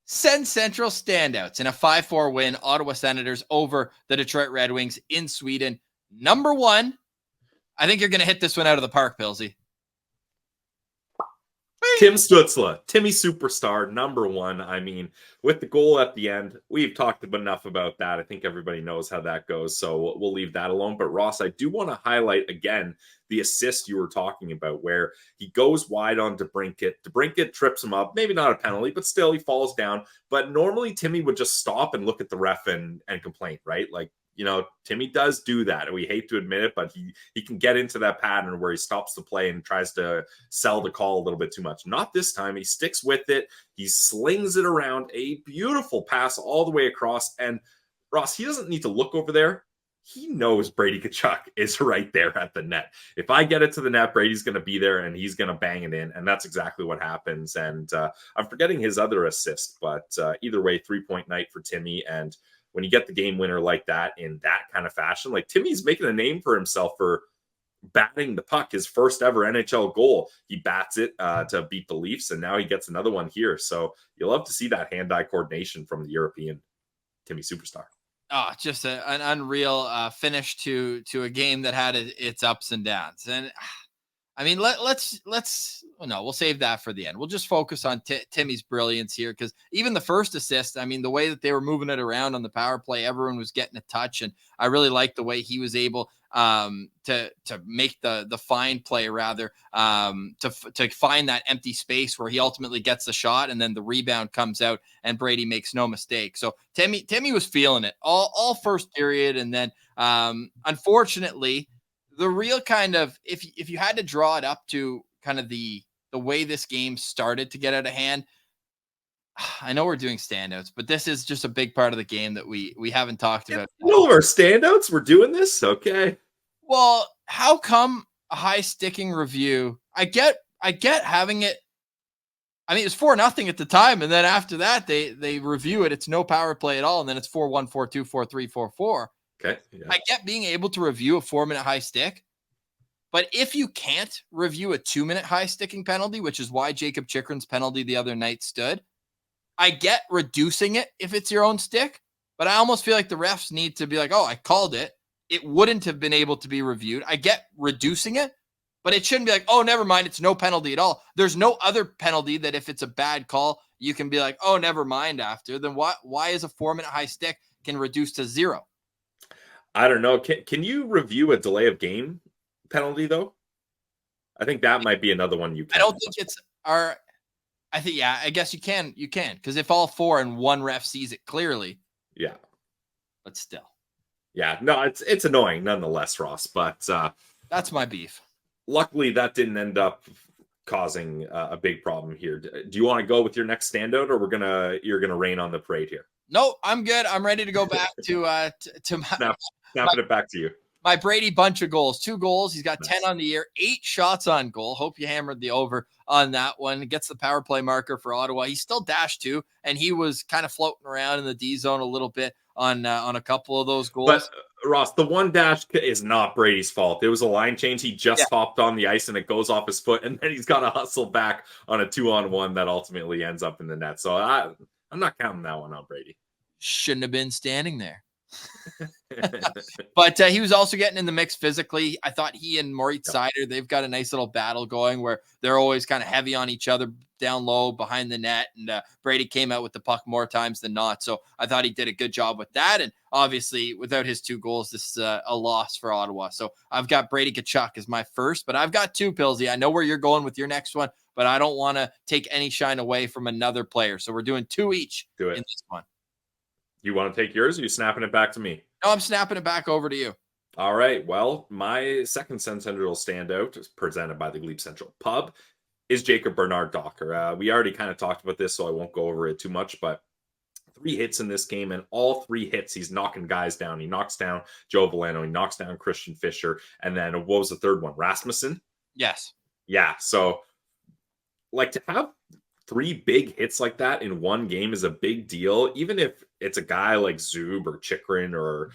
Sens Central standouts in a 5-4 win, Ottawa Senators over the Detroit Red Wings in Sweden. Number one, I think you're going to hit this one out of the park, Pilsy. Tim Stutzle, Timmy Superstar, number one. I mean, with the goal at the end, we've talked enough about that. I think everybody knows how that goes, so we'll leave that alone. But Ross, I do want to highlight again the assist you were talking about, where he goes wide on DeBrincat. DeBrincat trips him up, maybe not a penalty, but still he falls down. But normally Timmy would just stop and look at the ref and complain, right? Like, you know, Timmy does do that. We hate to admit it, but he can get into that pattern where he stops the play and tries to sell the call a little bit too much. Not this time. He sticks with it. He slings it around. A beautiful pass all the way across. And Ross, he doesn't need to look over there. He knows Brady Tkachuk is right there at the net. If I get it to the net, Brady's going to be there and he's going to bang it in. And that's exactly what happens. And I'm forgetting his other assist, but either way, 3-point night for Timmy. And when you get the game winner like that in that kind of fashion, like Timmy's making a name for himself for batting the puck, his first ever NHL goal. He bats it to beat the Leafs, and now he gets another one here. So you'll love to see that hand-eye coordination from the European Timmy Superstar. Oh, just an unreal finish to a game that had its ups and downs. And I mean, we'll save that for the end. We'll just focus on Timmy's brilliance here, because even the first assist, I mean, the way that they were moving it around on the power play, everyone was getting a touch, and I really liked the way he was able to make the fine play, rather, to find that empty space where he ultimately gets the shot, and then the rebound comes out, and Brady makes no mistake. So Timmy was feeling it all first period, and then unfortunately, the real kind of, if you had to draw it up to kind of the way this game started to get out of hand, I know we're doing standouts, but this is just a big part of the game that we haven't talked about. No, our standouts, we're doing this? Okay. Well, how come a high sticking review? I get having it. I mean, it was 4-0 at the time, and then after that, they review it. It's no power play at all, and then it's 4-1, 4-2, 4-3, 4-4. Okay. Yeah. I get being able to review a 4-minute high stick, but if you can't review a 2-minute high sticking penalty, which is why Jacob Chikrin's penalty the other night stood, I get reducing it if it's your own stick, but I almost feel like the refs need to be like, oh, I called it. It wouldn't have been able to be reviewed. I get reducing it, but it shouldn't be like, oh, never mind, it's no penalty at all. There's no other penalty that if it's a bad call, you can be like, oh, never mind after. Then why is a 4-minute high stick can reduce to 0? I don't know. Can you review a delay of game penalty, though? I think that might be another one you can. I don't think it's our. I think, yeah, I guess you can, because if all 4 and one ref sees it clearly. Yeah. But still. Yeah, no, it's annoying nonetheless, Ross, but that's my beef. Luckily, that didn't end up causing a big problem here. Do you want to go with your next standout, or you're gonna rain on the parade here? No, I'm good. I'm ready to go back to snapping it back to you. My Brady bunch of goals, 2 goals. He's got Nice. 10 on the year, 8 shots on goal. Hope you hammered the over on that one. Gets the power play marker for Ottawa. He's still dashed 2, and he was kind of floating around in the D zone a little bit on a couple of those goals. But Ross, the one dash is not Brady's fault. It was a line change. He just hopped on the ice and it goes off his foot, and then he's got to hustle back on a 2-on-1 that ultimately ends up in the net. So I'm not counting that one on Brady. Shouldn't have been standing there. But he was also getting in the mix physically. I thought he and Moritz Seider, they've got a nice little battle going where they're always kind of heavy on each other down low behind the net. And Brady came out with the puck more times than not. So I thought he did a good job with that. And obviously, without his 2 goals, this is a loss for Ottawa. So I've got Brady Tkachuk as my first, but I've got 2, Pillsy. I know where you're going with your next one, but I don't want to take any shine away from another player. So we're doing 2 each in this one. You want to take yours, or are you snapping it back to me? No, I'm snapping it back over to you. All right. Well, my second SENSCENTRAL standout, presented by the GLEBE Central Pub, is Jacob Bernard Docker. We already kind of talked about this, so I won't go over it too much, but 3 hits in this game, and all 3 hits, he's knocking guys down. He knocks down Joe Veleno, he knocks down Christian Fischer, and then what was the third one? Rasmussen? Yes. Yeah, so like to have 3 big hits like that in one game is a big deal, even if it's a guy like Zub or Chikrin or,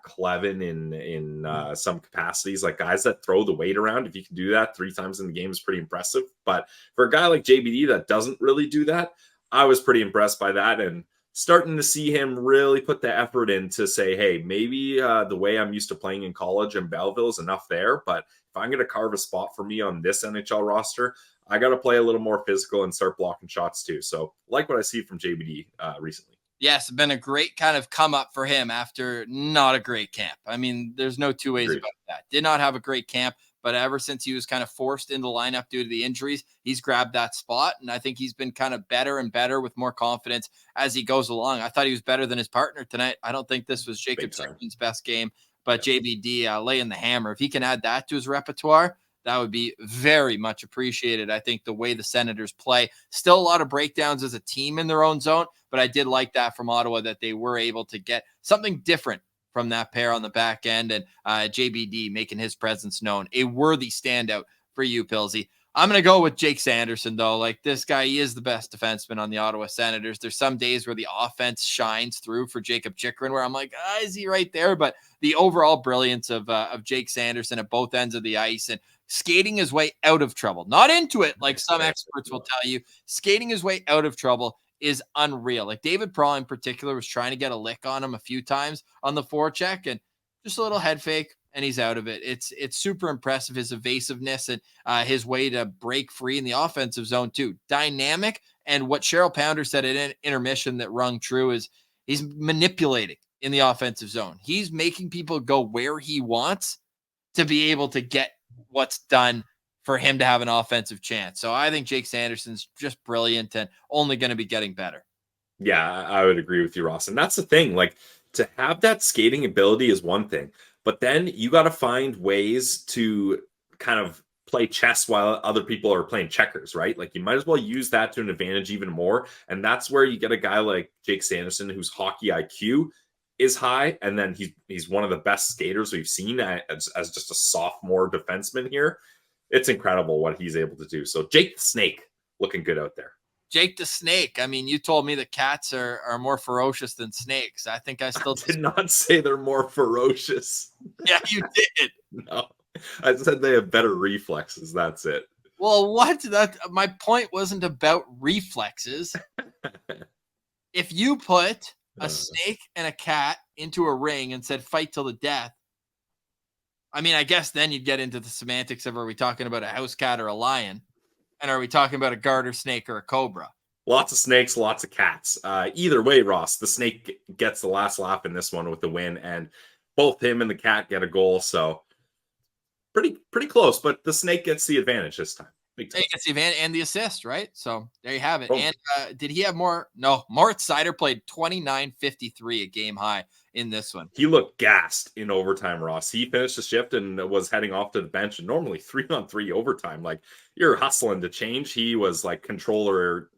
Clevin in some capacities, like guys that throw the weight around. If you can do that 3 times in the game is pretty impressive. But for a guy like JBD that doesn't really do that, I was pretty impressed by that, and starting to see him really put the effort in to say, hey, maybe the way I'm used to playing in college in Belleville is enough there, but if I'm going to carve a spot for me on this NHL roster, I got to play a little more physical and start blocking shots too. So like what I see from JBD recently. Yes, been a great kind of come up for him after not a great camp. I mean, there's no two ways about that. Did not have a great camp, but ever since he was kind of forced into the lineup due to the injuries, he's grabbed that spot. And I think he's been kind of better and better with more confidence as he goes along. I thought he was better than his partner tonight. I don't think this was Jacob Chikrin's best game, but JBD laying the hammer. If he can add that to his repertoire, that would be very much appreciated. I think the way the Senators play, still a lot of breakdowns as a team in their own zone, but I did like that from Ottawa that they were able to get something different from that pair on the back end, and JBD making his presence known. A worthy standout for you, Pilsy. I'm going to go with Jake Sanderson, though. Like, this guy, he is the best defenseman on the Ottawa Senators. There's some days where the offense shines through for Jacob Chikrin, where I'm like, is he right there? But the overall brilliance of Jake Sanderson at both ends of the ice and skating his way out of trouble, not into it, like some experts will tell you, skating his way out of trouble is unreal. Like David Prahl in particular was trying to get a lick on him a few times on the forecheck and just a little head fake and he's out of it. It's super impressive, his evasiveness and his way to break free in the offensive zone too. Dynamic. And what Cheryl Pounder said at intermission that rung true is he's manipulating in the offensive zone. He's making people go where he wants to be able to get what's done for him to have an offensive chance. So I think Jake Sanderson's just brilliant and only going to be getting better. Yeah, I would agree with you, Ross. And that's the thing, like to have that skating ability is one thing, but then you got to find ways to kind of play chess while other people are playing checkers, right? Like you might as well use that to an advantage even more. And that's where you get a guy like Jake Sanderson, whose hockey IQ is high. And then he's one of the best skaters we've seen as just a sophomore defenseman here. It's incredible what he's able to do. So Jake the Snake looking good out there. Jake the Snake. I mean, you told me that cats are more ferocious than snakes. I think I still did not say they're more ferocious. Yeah, you did. No, I said they have better reflexes. That's it. Well, what? My point wasn't about reflexes. If you put a snake and a cat into a ring and said fight till the death, I mean, I guess then you'd get into the semantics of, are we talking about a house cat or a lion? And are we talking about a garter snake or a cobra? Lots of snakes, lots of cats. Either way, Ross, the snake gets the last laugh in this one with the win, and both him and the cat get a goal. So pretty close, but the snake gets the advantage this time. He gets the advantage and the assist, right? So there you have it. Oh. And did he have more? No, Moritz Seider played 29:53, a game high in this one. He looked gassed in overtime, Ross. He finished the shift and was heading off to the bench. And normally 3-on-3 overtime, like you're hustling to change. He was like controller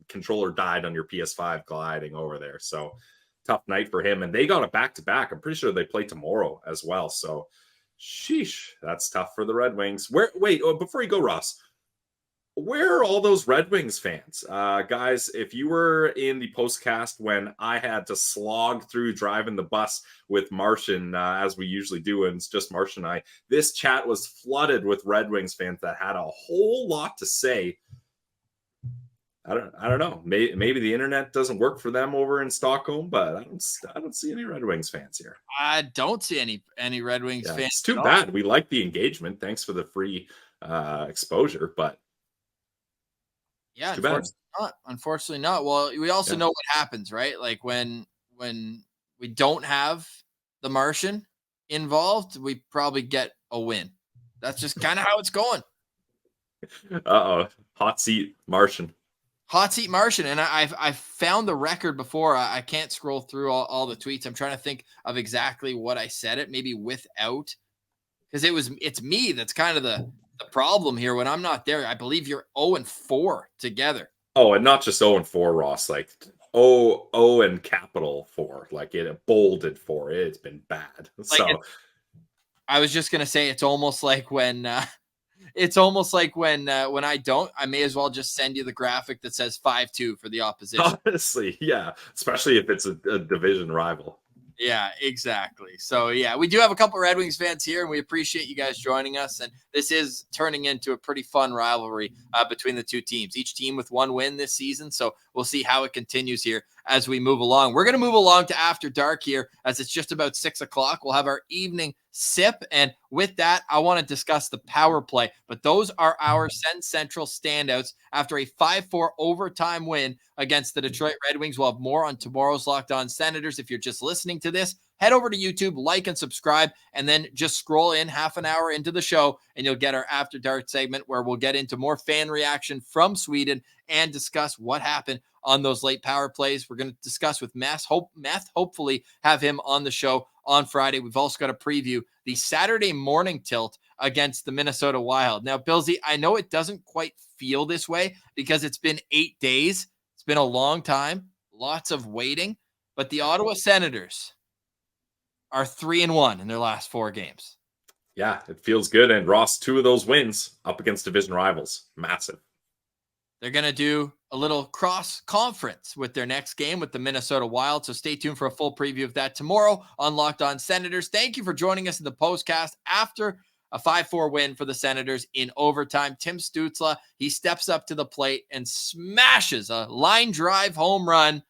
died on your PS5 gliding over there. So tough night for him. And they got a back-to-back. I'm pretty sure they play tomorrow as well. So sheesh, that's tough for the Red Wings. Before you go, Ross, where are all those Red Wings fans? Guys, if you were in the postcast when I had to slog through driving the bus with Martian, as we usually do, and it's just Martian and I, this chat was flooded with Red Wings fans that had a whole lot to say. I don't know. Maybe the internet doesn't work for them over in Stockholm, but I don't see any Red Wings fans here. I don't see any Red Wings fans. It's too bad. We like the engagement. Thanks for the free exposure, but yeah, unfortunately not. Well, we also know what happens, right? Like when we don't have the Martian involved, we probably get a win. That's just kind of how it's going. Hot seat Martian. Hot seat Martian. And I've found the record before. I can't scroll through all the tweets. I'm trying to think of exactly what I said it, maybe without, because it's me that's kind of the problem here when I'm not there. I believe you're 0-4 together. Oh, and not just 0-4, Ross, like O and capital 4, like it bolded 4. It's been bad. Like so I was just gonna say it's almost like when when I don't, I may as well just send you the graphic that says 5-2 for the opposition. Honestly, yeah, especially if it's a division rival. Yeah, exactly. So, yeah, we do have a couple Red Wings fans here, and we appreciate you guys joining us. And this is turning into a pretty fun rivalry between the two teams, each team with one win this season. So we'll see how it continues here as we move along. We're going to move along to After Dark here as it's just about 6 o'clock. We'll have our evening sip. And with that, I want to discuss the power play. But those are our Sens Central standouts after a 5-4 overtime win against the Detroit Red Wings. We'll have more on tomorrow's Locked On Senators. If you're just listening to this, head over to YouTube, like and subscribe, and then just scroll in half an hour into the show, and you'll get our After Dark segment where we'll get into more fan reaction from Sweden and discuss what happened on those late power plays. We're going to discuss with Meth, hopefully have him on the show on Friday. We've also got to preview the Saturday morning tilt against the Minnesota Wild. Now, Billsy, I know it doesn't quite feel this way because it's been 8 days. It's been a long time, lots of waiting, but the Ottawa Senators are 3-1 in their last 4 games. Yeah, it feels good. And Ross, 2 of those wins up against division rivals. Massive. They're going to do a little cross conference with their next game with the Minnesota Wild. So stay tuned for a full preview of that tomorrow on Locked On Senators. Thank you for joining us in the postcast after a 5-4 win for the Senators in overtime. Tim Stutzle, he steps up to the plate and smashes a line drive home run,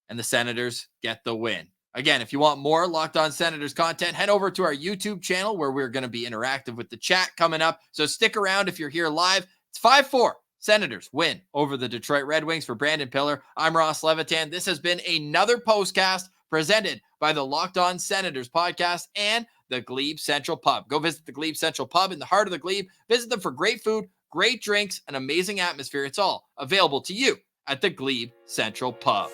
and the Senators get the win. Again, if you want more Locked On Senators content, head over to our YouTube channel where we're going to be interactive with the chat coming up. So stick around if you're here live. It's 5-4. Senators win over the Detroit Red Wings. For Brandon Pillar, I'm Ross Levitan. This has been another postcast presented by the Locked On Senators podcast and the GLEBE Central Pub. Go visit the GLEBE Central Pub in the heart of the Glebe. Visit them for great food, great drinks, and amazing atmosphere. It's all available to you at the GLEBE Central Pub.